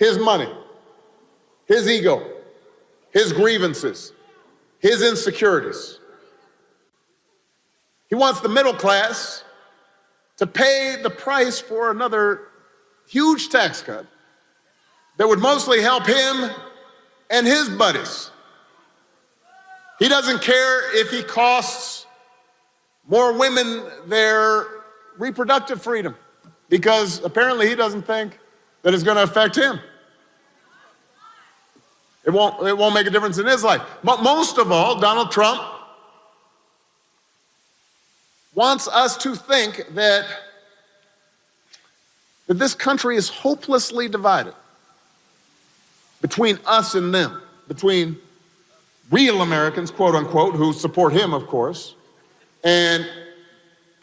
his money, his ego, his grievances, his insecurities. He wants the middle class to pay the price for another huge tax cut that would mostly help him and his buddies. He doesn't care if he costs more women their reproductive freedom, because apparently he doesn't think that it's going to affect him. It won't make a difference in his life. But most of all, Donald Trump wants us to think that this country is hopelessly divided between us and them, between real Americans, quote unquote, who support him, of course, and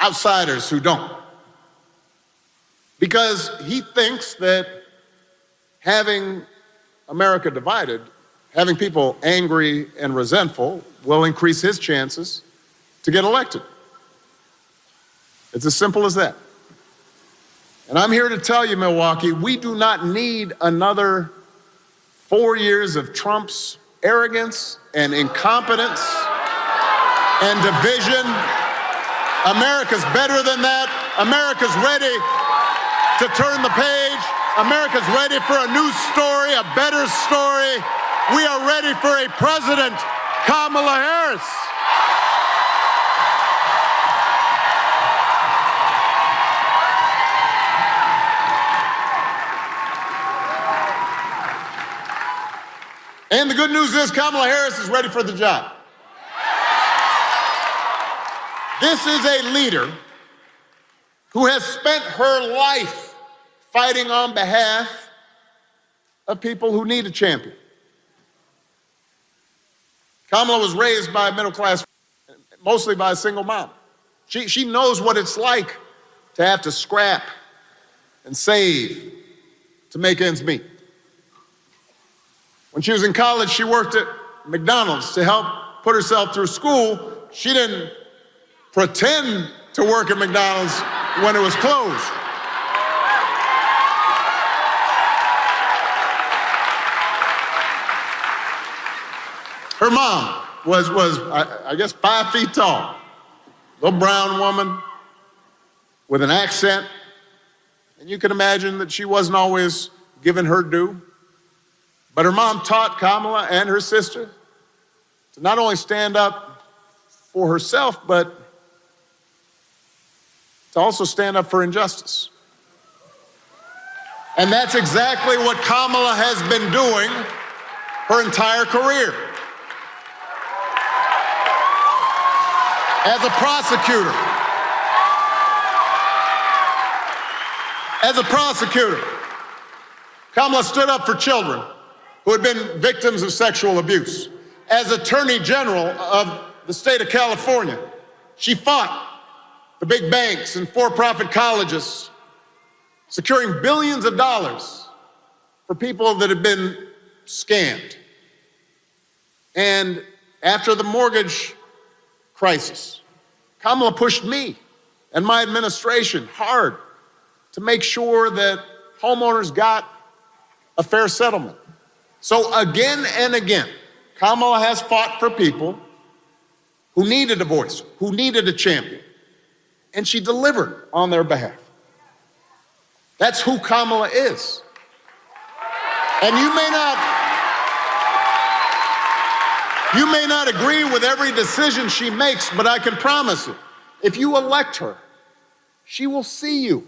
outsiders who don't. Because he thinks that having America divided, having people angry and resentful, will increase his chances to get elected. It's as simple as that. And I'm here to tell you, Milwaukee, we do not need another 4 years of Trump's arrogance and incompetence and division. America's better than that. America's ready to turn the page. America's ready for a new story, a better story. We are ready for a President, Kamala Harris. And the good news is Kamala Harris is ready for the job. This is a leader who has spent her life fighting on behalf of people who need a champion. Kamala was raised by a middle class, mostly by a single mom. She knows what it's like to have to scrap and save to make ends meet. When she was in college, she worked at McDonald's to help put herself through school. She didn't pretend to work at McDonald's when it was closed. Her mom was I guess 5 feet tall, little brown woman with an accent. And you can imagine that she wasn't always given her due. But her mom taught Kamala and her sister to not only stand up for herself, but to also stand up for injustice. And that's exactly what Kamala has been doing her entire career. As a prosecutor, Kamala stood up for children who had been victims of sexual abuse. As Attorney General of the state of California, she fought the big banks and for-profit colleges, securing billions of dollars for people that had been scammed. And after the mortgage crisis, Kamala pushed me and my administration hard to make sure that homeowners got a fair settlement. So again and again, Kamala has fought for people who needed a voice, who needed a champion, and she delivered on their behalf. That's who Kamala is. And you may not agree with every decision she makes, but I can promise you, if you elect her, she will see you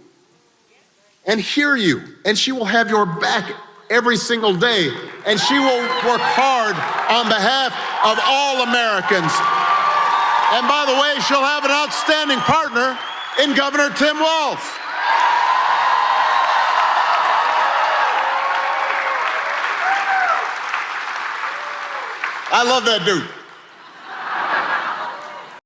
and hear you, and she will have your back every single day, and she will work hard on behalf of all Americans. And by the way, she'll have an outstanding partner in Governor Tim Walz. I love that dude.